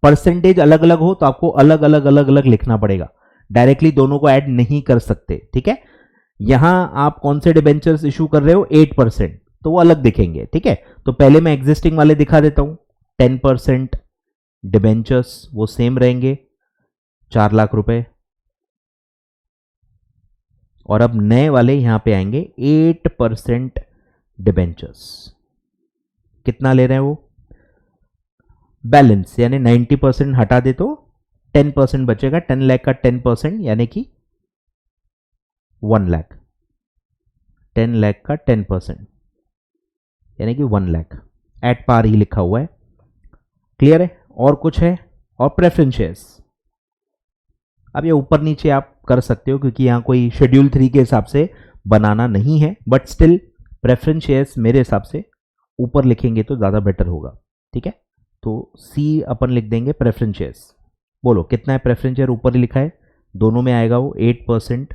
परसेंटेज अलग अलग हो तो आपको अलग अलग अलग अलग लिखना पड़ेगा, डायरेक्टली दोनों को ऐड नहीं कर सकते, ठीक है। यहां आप कौन से डिबेंचर्स इशू कर रहे हो 8%, तो वो अलग दिखेंगे, ठीक है। तो पहले मैं एग्जिस्टिंग वाले दिखा देता हूं। 10% डिबेंचर्स वो सेम रहेंगे 4 लाख रुपए, और अब नए वाले यहां पे आएंगे 8% डिबेंचर्स। कितना ले रहे हैं वो, बैलेंस यानी 90% हटा दे तो 10% बचेगा। 10 लाख का 10% यानी कि 1 लाख। 10 लाख का 10% यानी कि 1 लाख। एट पार ही लिखा हुआ है, क्लियर है। और कुछ है, और प्रेफरेंस शेयर्स, अब ये ऊपर नीचे आप कर सकते हो क्योंकि यहाँ कोई शेड्यूल 3 के हिसाब से बनाना नहीं है, बट स्टिल प्रेफरेंस शेयर्स मेरे हिसाब से ऊपर लिखेंगे तो ज़्यादा बेटर होगा। ठीक है, तो सी अपन लिख देंगे प्रेफरेंस शेयर्स। बोलो कितना है प्रेफरेंस शेयर, ऊपर ही लिखा है, दोनों में आएगा वो 8%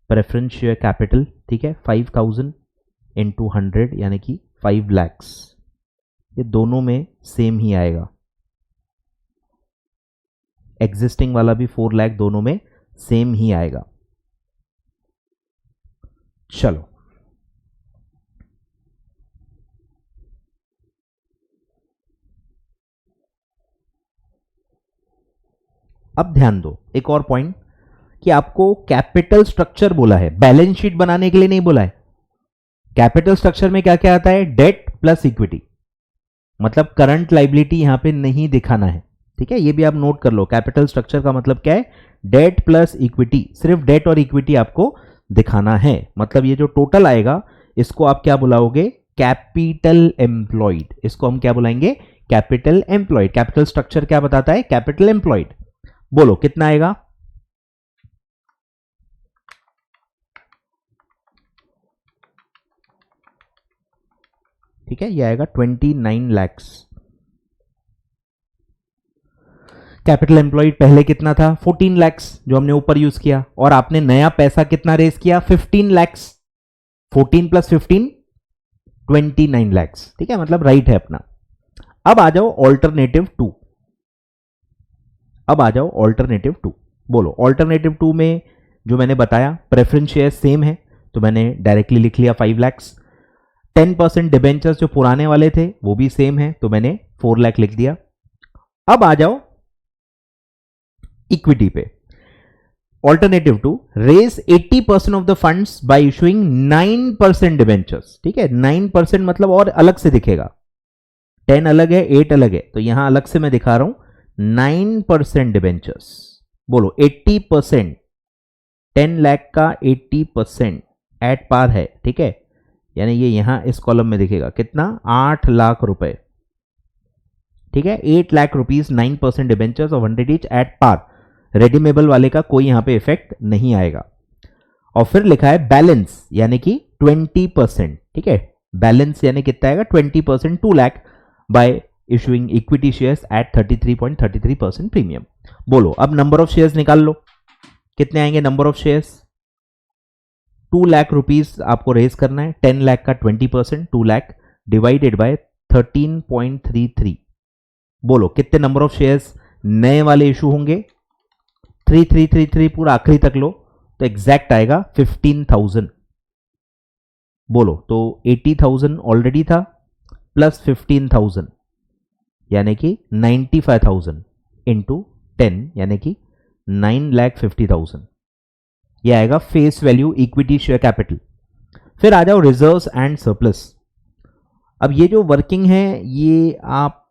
प्रेफरेंस शेयर कैपिटल। ठीक है, 5000 इंटू 100 यानी कि 5 lakhs, ये दोनों में सेम ही आएगा। एग्जिस्टिंग वाला भी 4 लाख, दोनों में सेम ही आएगा। चलो अब ध्यान दो एक और पॉइंट कि आपको कैपिटल स्ट्रक्चर बोला है, बैलेंस शीट बनाने के लिए नहीं बोला है। कैपिटल स्ट्रक्चर में क्या क्या आता है, डेट प्लस इक्विटी, मतलब करंट लाइबिलिटी यहां पे नहीं दिखाना है। ठीक है, ये भी आप नोट कर लो, कैपिटल स्ट्रक्चर का मतलब क्या है, डेट प्लस इक्विटी, सिर्फ डेट और इक्विटी आपको दिखाना है। मतलब ये जो टोटल आएगा इसको आप क्या बुलाओगे, कैपिटल एम्प्लॉयड। इसको हम क्या बुलाएंगे, कैपिटल एम्प्लॉयड। कैपिटल स्ट्रक्चर क्या बताता है, कैपिटल एम्प्लॉयड। बोलो कितना आएगा, ठीक है, ये आएगा 29 lakhs। कैपिटल एम्प्लॉयड पहले कितना था, 14 lakhs जो हमने ऊपर यूज किया, और आपने नया पैसा कितना रेज किया, 15 lakhs। 14 plus 15 29 lakhs। ठीक है, मतलब राइट है अपना। अब आ जाओ ऑल्टरनेटिव 2। अब आ जाओ ऑल्टरनेटिव 2। बोलो ऑल्टरनेटिव 2 में जो मैंने बताया प्रेफरेंस शेयर सेम है तो मैंने डायरेक्टली लिख लिया 5 lakhs। 10% डिबेंचर्स जो पुराने वाले थे वो भी सेम है तो मैंने 4 लाख लिख दिया। अब आ जाओ इक्विटी पे। Alternative 2, raise 80% of the funds by issuing 9% debentures. ठीक है, 9% मतलब और अलग से दिखेगा, 10 अलग है 8 अलग है, तो यहां अलग से मैं दिखा रहा हूं 9% डिबेंचर्स। बोलो 80%, 10 लाख का 80% एट पार है। ठीक है, यानी ये यहां इस कॉलम में दिखेगा कितना, 8 लाख रुपए। ठीक है, 8 lakh rupees, 9% debentures of 100 each at par. Redeemable वाले का कोई यहां पे इफेक्ट नहीं आएगा। और फिर लिखा है बैलेंस यानी कि 20%। ठीक है, बैलेंस यानी कितना आएगा, 20%, 2 lakh bye issuing equity shares at 33.33% premium. बोलो अब नंबर ऑफ शेयर्स निकाल लो, कितने आएंगे number of shares, 2 lakh rupees आपको रेज करना है, 10 लाख का 20%, 2 लाख डिवाइडेड बाय 13.33। बोलो कितने नंबर ऑफ शेयर्स नए वाले इशू होंगे, 3333 पूरा आखिरी तक लो तो एग्जैक्ट आएगा 15,000। बोलो तो 80,000 ऑलरेडी था प्लस 15,000 यानी कि 95,000 इंटू 10 यानी कि 9,50,000। यह आएगा face value equity share capital. फिर आ जाओ रिजर्व्स एंड सरप्लस। अब ये जो वर्किंग है ये आप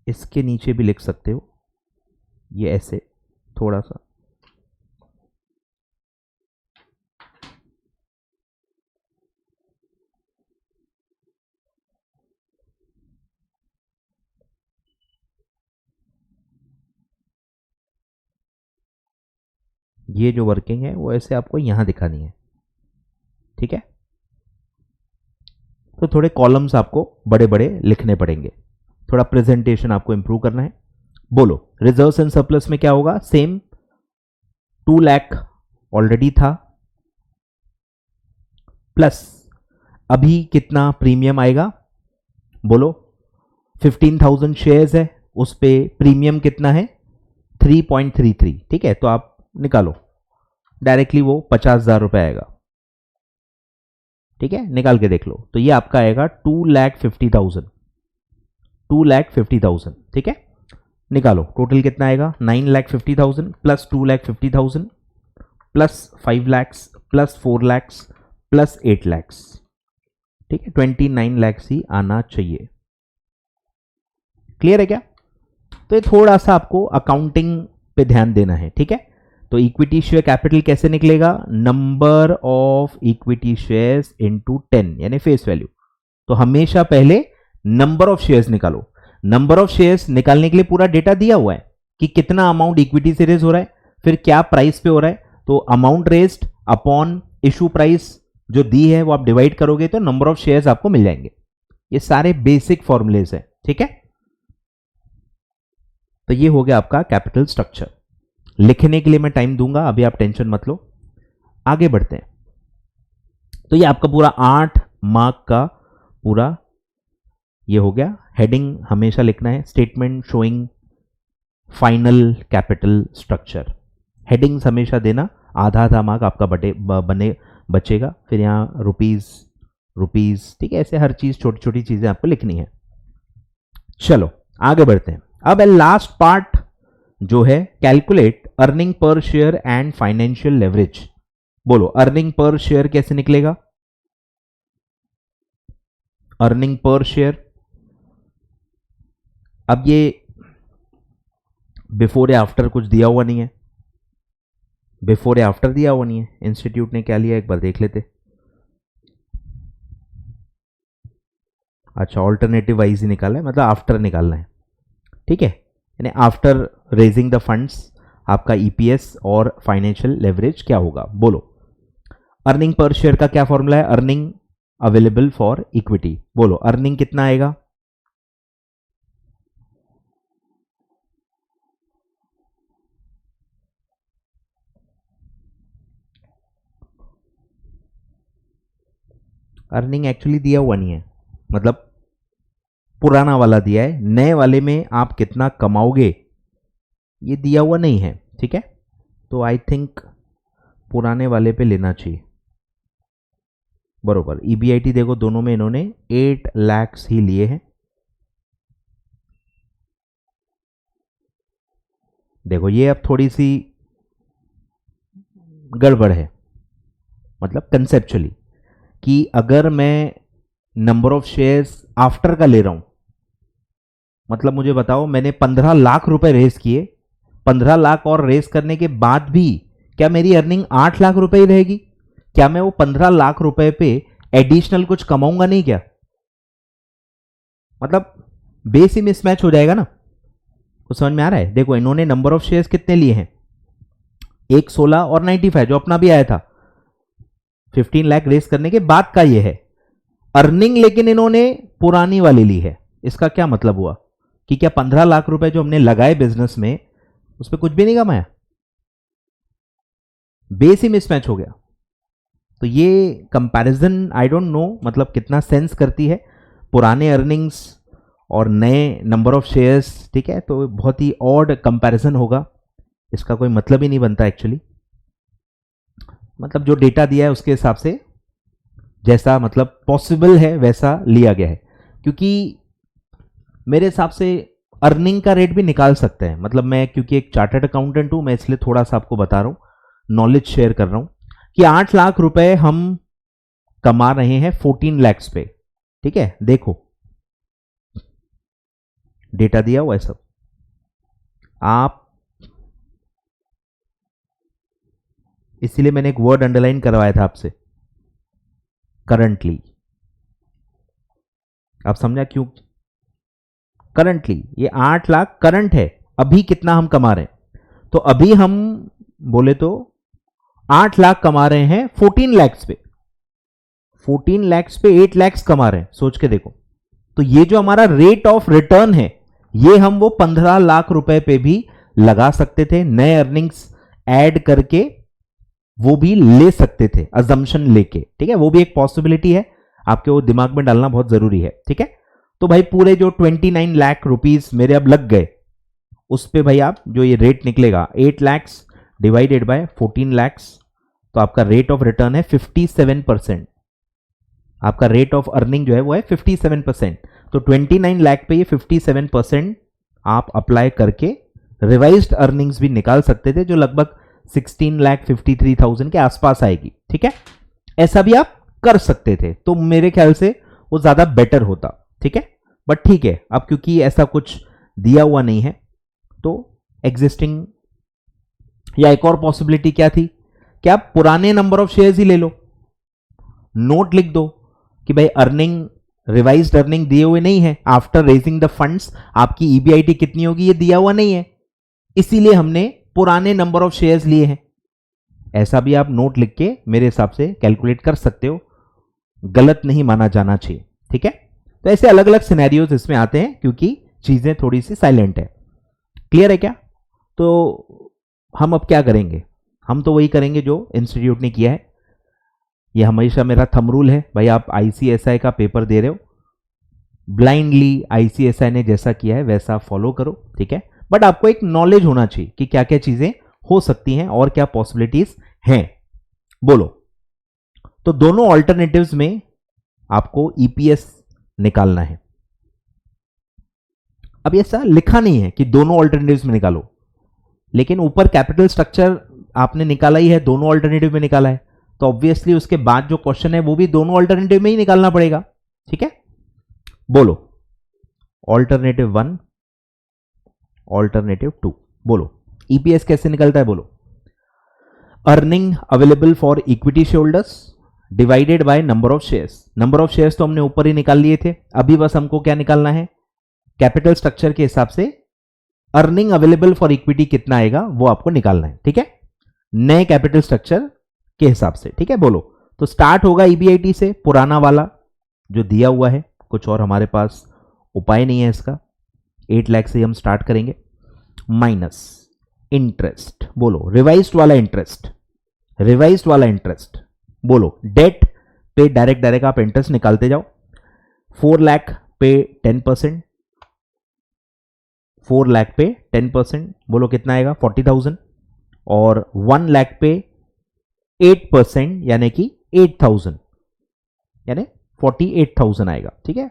इसके नीचे भी लिख सकते हो, ये ऐसे थोड़ा सा, ये जो वर्किंग है वो ऐसे आपको यहां दिखानी है। ठीक है, तो थोड़े कॉलम्स आपको बड़े बड़े लिखने पड़ेंगे, थोड़ा प्रेजेंटेशन आपको इंप्रूव करना है। बोलो रिजर्व्स एंड सरप्लस में क्या होगा, सेम 2 लाख ऑलरेडी था प्लस अभी कितना प्रीमियम आएगा, बोलो 15,000 शेयर्स है, उस पे प्रीमियम कितना है 3.33। ठीक है, तो आप निकालो डायरेक्टली वो 50,000 रुपए आएगा। ठीक है, निकाल के देख लो तो ये आपका आएगा 2,50,000, 2,50,000। ठीक है, निकालो टोटल कितना आएगा, 9,50,000 plus 2,50,000 plus 5 lakhs plus 4 lakhs plus 8 lakhs। ठीक है, 29 lakhs ही आना चाहिए। क्लियर है क्या? तो ये थोड़ा सा आपको अकाउंटिंग पे ध्यान देना है। ठीक है, तो इक्विटी शेयर कैपिटल कैसे निकलेगा, number of equity shares into 10 यानी फेस वैल्यू। तो हमेशा पहले नंबर ऑफ शेयर्स निकालो। नंबर ऑफ शेयर्स निकालने के लिए पूरा डेटा दिया हुआ है कि कितना अमाउंट इक्विटी से रेज हो रहा है, फिर क्या प्राइस पे हो रहा है, तो amount raised upon issue price जो दी है वो आप डिवाइड करोगे तो नंबर ऑफ शेयर्स आपको मिल जाएंगे। ये सारे बेसिक फॉर्मूलेज हैं, ठीक है। तो ये हो गया आपका कैपिटल स्ट्रक्चर। लिखने के लिए मैं टाइम दूंगा, अभी आप टेंशन मत लो। आगे बढ़ते हैं। तो ये आपका पूरा 8 मार्क का पूरा ये हो गया। हेडिंग हमेशा लिखना है, statement showing final capital structure. Headings हमेशा देना, आधा आधा मार्क आपका बचेगा। फिर यहाँ रुपीज रुपीज, ठीक है, ऐसे हर चीज छोटी छोटी चीजें आपको लिखनी है। चलो आगे बढ़ते हैं। अब लास्ट पार्ट जो है calculate earning per share and financial leverage. बोलो अर्निंग पर शेयर कैसे निकलेगा? अर्निंग पर शेयर, अब ये बिफोर या आफ्टर कुछ दिया हुआ नहीं है, बिफोर या आफ्टर दिया हुआ नहीं है। इंस्टीट्यूट ने क्या लिया एक बार देख लेते। अच्छा, ऑल्टरनेटिव वाइज ही निकाला है, मतलब आफ्टर निकालना है, ठीक है। यानी आफ्टर रेजिंग द फंड्स आपका ईपीएस और फाइनेंशियल लेवरेज क्या होगा? बोलो अर्निंग पर शेयर का क्या फॉर्मूला है? Earning available for equity. बोलो अर्निंग कितना आएगा? अर्निंग एक्चुअली दिया हुआ नहीं है, मतलब पुराना वाला दिया है, नए वाले में आप कितना कमाओगे ये दिया हुआ नहीं है, ठीक है। तो आई थिंक पुराने वाले पे लेना चाहिए, बरोबर। ईबीआईटी देखो दोनों में इन्होंने 8 लाख ही लिए हैं। देखो ये अब थोड़ी सी गड़बड़ है, मतलब कंसेप्चुअली, कि अगर मैं नंबर ऑफ शेयर्स आफ्टर का ले रहा हूं, मतलब मुझे बताओ मैंने 15 लाख रुपए रेस किए, 15 लाख और रेस करने के बाद भी क्या मेरी अर्निंग 8 लाख रुपए ही रहेगी? क्या मैं वो 15 लाख रुपए पे एडिशनल कुछ कमाऊंगा नहीं क्या? मतलब बेस ही मिसमैच हो जाएगा ना। तो समझ में आ रहा है? देखो इन्होंने नंबर ऑफ शेयर्स कितने लिए हैं, 1 16 और 95 जो अपना भी आया था, 15 लाख रेस करने के बाद का ये है। अर्निंग लेकिन इन्होंने पुरानी वाली ली है। इसका क्या मतलब हुआ कि क्या 15 लाख रुपए जो हमने लगाए बिजनेस में उस पर कुछ भी नहीं कमाया? बेस ही मिसमैच हो गया। तो ये कंपैरिजन आई डोंट नो मतलब कितना सेंस करती है, पुराने अर्निंग्स और नए नंबर ऑफ शेयर्स, ठीक है। तो बहुत ही ऑड कंपैरिजन होगा, इसका कोई मतलब ही नहीं बनता एक्चुअली। मतलब जो डेटा दिया है उसके हिसाब से जैसा मतलब पॉसिबल है वैसा लिया गया है, क्योंकि मेरे हिसाब से अर्निंग का रेट भी निकाल सकते हैं। मतलब मैं क्योंकि एक चार्टर्ड अकाउंटेंट हूं, मैं इसलिए थोड़ा सा आपको बता रहा हूं, नॉलेज शेयर कर रहा हूं कि 8 लाख रुपए हम कमा रहे हैं 14 लैक्स पे, ठीक है। देखो डेटा दिया हुआ है सब, आप इसीलिए मैंने एक वर्ड अंडरलाइन करवाया था आपसे, करंटली। आप समझा क्यों? करंटली ये 8 लाख करंट है, अभी कितना हम कमा रहे हैं, तो अभी हम बोले तो 8 लाख कमा रहे हैं 14 लैक्स पे, 14 लैक्स पे 8 लैक्स कमा रहे हैं, सोच के देखो। तो ये जो हमारा रेट ऑफ रिटर्न है ये हम वो 15 लाख रुपए पे भी लगा सकते थे, नए अर्निंग्स ऐड करके वो भी ले सकते थे, अजम्पशन लेके, ठीक है। वो भी एक पॉसिबिलिटी है, आपके वो दिमाग में डालना बहुत जरूरी है, ठीक है। तो भाई पूरे जो 29 लाख रुपीस मेरे अब लग गए, उस पे भाई आप जो ये रेट निकलेगा 8 लैक्स डिवाइडेड बाय 14 लैक्स, तो आपका रेट ऑफ रिटर्न है 57%। आपका रेट ऑफ अर्निंग जो है वो है 57%। तो 29 लाख पे ये 57% आप अप्लाई करके रिवाइज्ड अर्निंग्स भी निकाल सकते थे, जो लगभग 16,53,000 के आसपास आएगी, ठीक है। ऐसा भी आप कर सकते थे, तो मेरे ख्याल से वो ज्यादा बेटर होता, ठीक है। बट ठीक है, अब क्योंकि ऐसा कुछ दिया हुआ नहीं है तो एग्जिस्टिंग, या एक और पॉसिबिलिटी क्या थी कि आप पुराने नंबर ऑफ शेयर्स ही ले लो, नोट लिख दो कि भाई अर्निंग रिवाइज्ड अर्निंग दिए हुए नहीं है। आफ्टर रेजिंग द फंड्स आपकी ईबीआईटी कितनी होगी ये दिया हुआ नहीं है, इसीलिए हमने पुराने नंबर ऑफ शेयर्स लिए हैं। ऐसा भी आप नोट लिख के मेरे हिसाब से कैलकुलेट कर सकते हो, गलत नहीं माना जाना चाहिए, ठीक है। तो ऐसे अलग अलग सिनेरियोज इसमें आते हैं क्योंकि चीजें थोड़ी सी साइलेंट है। क्लियर है क्या? तो हम अब क्या करेंगे, हम तो वही करेंगे जो इंस्टीट्यूट ने किया है। ये हमेशा मेरा थंब रूल है भाई, आप आईसीएसआई का पेपर दे रहे हो, ब्लाइंडली आईसीएसआई ने जैसा किया है वैसा फॉलो करो, ठीक है। बट आपको एक नॉलेज होना चाहिए कि क्या क्या चीजें हो सकती हैं और क्या पॉसिबिलिटीज हैं। बोलो, तो दोनों ऑल्टरनेटिव्स में आपको ईपीएस निकालना है। अब ऐसा लिखा नहीं है कि दोनों ऑल्टरनेटिव्स में निकालो, लेकिन ऊपर कैपिटल स्ट्रक्चर आपने निकाला ही है, दोनों ऑल्टरनेटिव में निकाला है, तो ऑब्वियसली उसके बाद जो क्वेश्चन है वो भी दोनों ऑल्टरनेटिव में ही निकालना पड़ेगा, ठीक है। बोलो, ऑल्टरनेटिव 1, ऑल्टरनेटिव 2, बोलो ईपीएस कैसे निकलता है? बोलो, earning available for equity shareholders divided by number of shares. Number of shares तो हमने ऊपर ही निकाल लिए थे, अभी बस हमको क्या निकालना है, कैपिटल स्ट्रक्चर के हिसाब से अर्निंग अवेलेबल फॉर इक्विटी कितना आएगा वो आपको निकालना है, ठीक है, नए कैपिटल स्ट्रक्चर के हिसाब से, ठीक है। बोलो, तो स्टार्ट होगा ईबीआईटी से, पुराना वाला जो दिया हुआ है, कुछ और हमारे पास उपाय नहीं है इसका, 8 लाख से हम स्टार्ट करेंगे, माइनस इंटरेस्ट। बोलो रिवाइज्ड वाला इंटरेस्ट, रिवाइज्ड वाला इंटरेस्ट। बोलो डेट पे डायरेक्ट आप इंटरेस्ट निकालते जाओ। 4 लाख पे 10%, 4 लाख पे 10%, बोलो कितना आएगा 40,000, और 1 लाख पे 8% यानी कि 8,000, यानी 48,000 आएगा, ठीक है।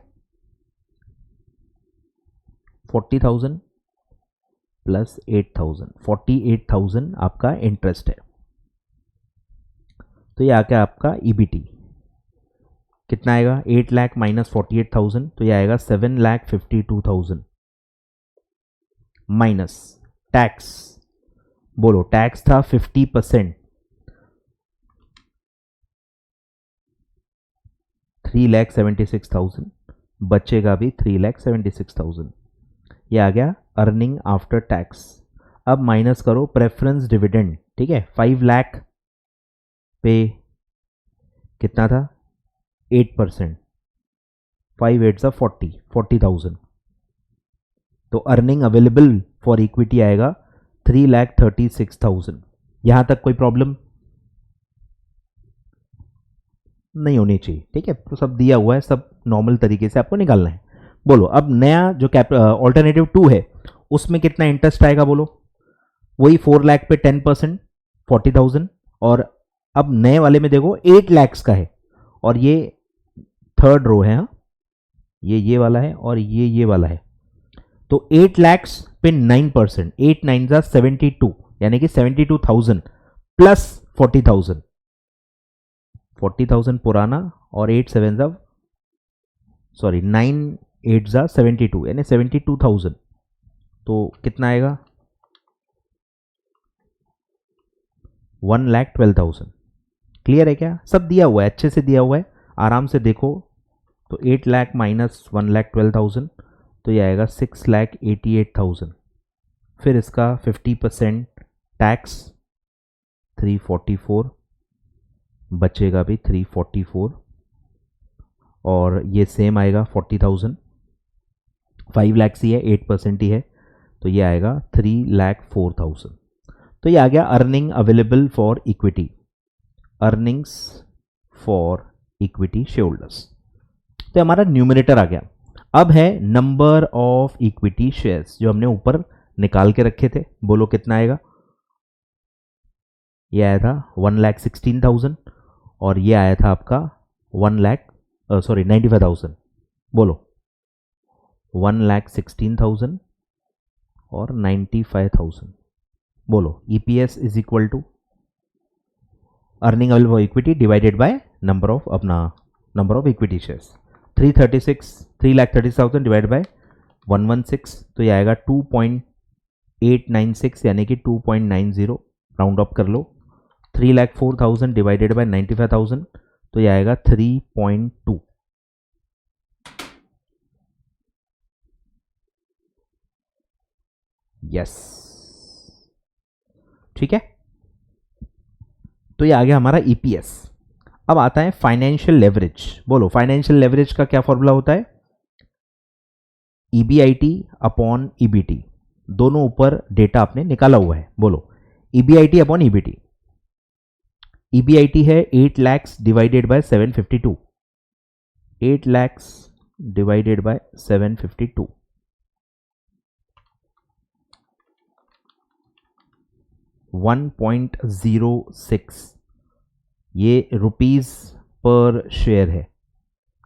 40,000 प्लस 8,000, 48,000 आपका इंटरेस्ट है। तो ये आ गया आपका ईबीटी, कितना आएगा 8 लाख माइनस 48,000, तो ये आएगा 7,52,000 माइनस टैक्स। बोलो टैक्स था 50%, 3,76,000, बचेगा भी 3,76,000। ये आ गया अर्निंग आफ्टर टैक्स। अब माइनस करो प्रेफरेंस डिविडेंड, ठीक है, 5 लाख पे कितना था 8%, 5 8 40,000, तो अर्निंग अवेलेबल फॉर इक्विटी आएगा 3,36,000। यहां तक कोई प्रॉब्लम नहीं होनी चाहिए, ठीक है, तो सब दिया हुआ है, सब नॉर्मल तरीके से आपको निकालना है। बोलो अब नया जो ऑल्टरनेटिव 2 है उसमें कितना इंटरेस्ट आएगा? बोलो वही 4 लाख पे 10%, 40,000, और अब नए वाले में देखो 8 लाख का है, और ये थर्ड रो है, हाँ ये वाला है और ये वाला है, तो 8 लाख पे 9%, 8 9 जा 72, यानी कि 72,000 प्लस 40,000, 40,000 पुराना और 8 7 जा 9 8 जा 72, यानी 72,000, तो कितना आएगा 1,12,000। क्लियर है क्या? सब दिया हुआ है, अच्छे से दिया हुआ है, आराम से देखो। तो 8 लाख माइनस 1,12,000, तो ये आएगा 6,88,000। फिर इसका 50% टैक्स 344, बचेगा भी 344, और ये सेम आएगा 40,000, 5 लाख ही है, 8% ही है, तो ये आएगा 3,04,000। तो ये आ गया earning available for equity, earnings for equity shareholders. तो हमारा न्यूमरेटर आ गया। अब है नंबर ऑफ इक्विटी शेयर्स जो हमने ऊपर निकाल के रखे थे। बोलो कितना आएगा? ये आया था 1,16,000, और ये आया था आपका 95,000। बोलो 1,16,000 और 95,000। बोलो EPS is equal to earning available for equity divided by number of equity shares. 3,36,000 divide by 116, तो ये आएगा 2.896, यानी कि 2.90, राउंड अप कर लो। 3,04,000 डिवाइडेड बाय 95,000, तो ये आएगा 3.2, यस, ठीक है। तो ये आ गया हमारा ईपीएस। अब आता है फाइनेंशियल लेवरेज। बोलो फाइनेंशियल लेवरेज का क्या फॉर्मूला होता है? ईबीआईटी अपॉन ईबीटी, दोनों ऊपर डेटा आपने निकाला हुआ है। बोलो ईबीआईटी अपॉन ईबीटी। ईबीआईटी है 8 lakhs divided by 752, 8 lakhs divided by 752, 1.06, ये रुपीज पर शेयर है,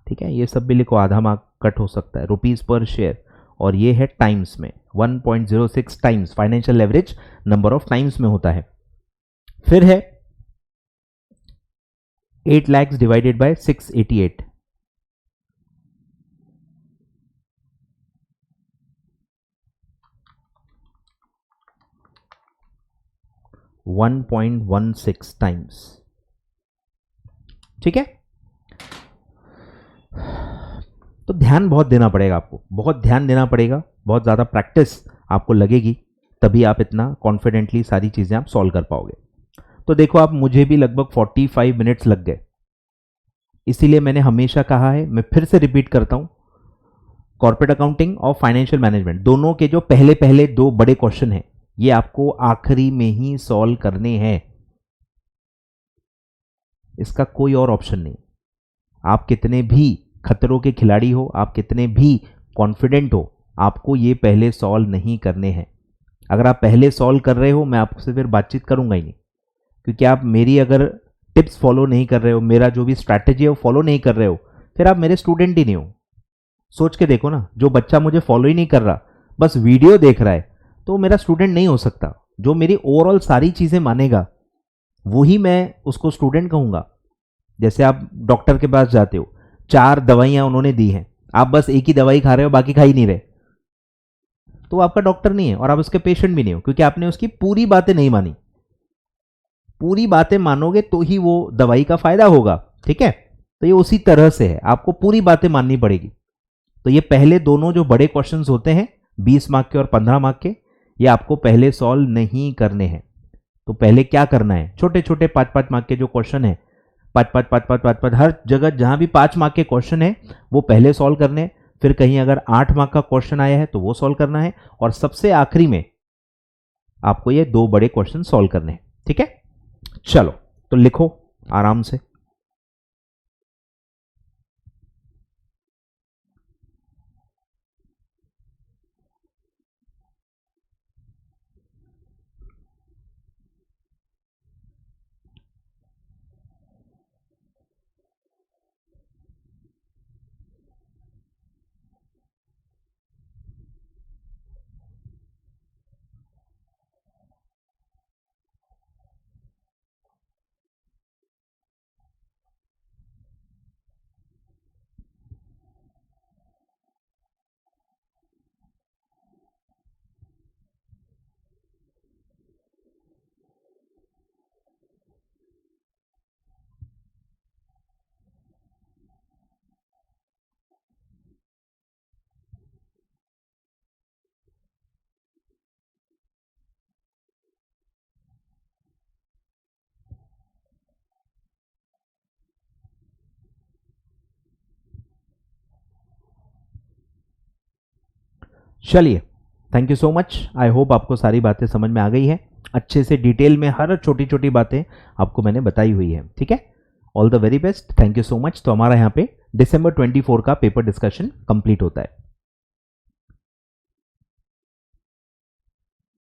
ठीक है। ये सब भी लिखो, आधा मार्क कट हो सकता है, रुपीज पर शेयर, और ये है टाइम्स में, 1.06 times financial leverage number of times में होता है। फिर है 8 lakhs डिवाइडेड बाय 688, 1.16 टाइम्स, ठीक है। तो ध्यान बहुत देना पड़ेगा आपको, बहुत ध्यान देना पड़ेगा, बहुत ज़्यादा प्रैक्टिस आपको लगेगी, तभी आप इतना कॉन्फिडेंटली सारी चीज़ें आप सॉल्व कर पाओगे। तो देखो आप, मुझे भी लगभग 45 मिनट्स लग गए, इसीलिए मैंने हमेशा कहा है, मैं फिर से रिपीट करता हूं, कॉर्पोरेट अकाउंटिंग और फाइनेंशियल मैनेजमेंट दोनों के जो पहले पहले दो बड़े क्वेश्चन हैं, ये आपको आखिरी में ही सॉल्व करने हैं, इसका कोई और ऑप्शन नहीं। आप कितने भी खतरों के खिलाड़ी हो, आप कितने भी कॉन्फिडेंट हो, आपको ये पहले सॉल्व नहीं करने हैं। अगर आप पहले सॉल्व कर रहे हो, मैं आपसे फिर बातचीत करूंगा ही नहीं, क्योंकि आप मेरी अगर टिप्स फॉलो नहीं कर रहे हो, मेरा जो भी स्ट्रैटेजी है वो फॉलो नहीं कर रहे हो, फिर आप मेरे स्टूडेंट ही नहीं हो। सोच के देखो ना, जो बच्चा मुझे फॉलो ही नहीं कर रहा, बस वीडियो देख रहा है, तो मेरा स्टूडेंट नहीं हो सकता। जो मेरी ओवरऑल सारी चीजें मानेगा, वही मैं उसको स्टूडेंट कहूंगा। जैसे आप डॉक्टर के पास जाते हो, 4 दवाइयां उन्होंने दी हैं, आप बस एक ही दवाई खा रहे हो, बाकी खा ही नहीं रहे, तो आपका डॉक्टर नहीं है और आप उसके पेशेंट भी नहीं हो, क्योंकि आपने उसकी पूरी बातें नहीं मानी। पूरी बातें मानोगे तो ही वो दवाई का फायदा होगा, ठीक है। तो ये उसी तरह से है, आपको पूरी बातें माननी पड़ेगी। तो ये पहले दोनों जो बड़े क्वेश्चंस होते हैं, 20 मार्क के और 15 मार्क के, ये आपको पहले सॉल्व नहीं करने हैं। तो पहले क्या करना है, छोटे छोटे 5-5 मार्क के जो क्वेश्चन है, 5-5 हर जगह जहां भी 5 मार्क के क्वेश्चन है वो पहले सॉल्व करने हैं। फिर कहीं अगर 8 मार्क का क्वेश्चन आया है तो वो सॉल्व करना है, और सबसे आखिरी में आपको ये 2 बड़े क्वेश्चन सॉल्व करने हैं, ठीक है। चलो तो लिखो आराम से। चलिए, thank you so much. I hope आपको सारी बातें समझ में आ गई है, अच्छे से डिटेल में हर छोटी छोटी बातें आपको मैंने बताई हुई है, ठीक है। All the very best, thank you so much. तो हमारा यहाँ पे December 24 का पेपर डिस्कशन कंप्लीट होता है।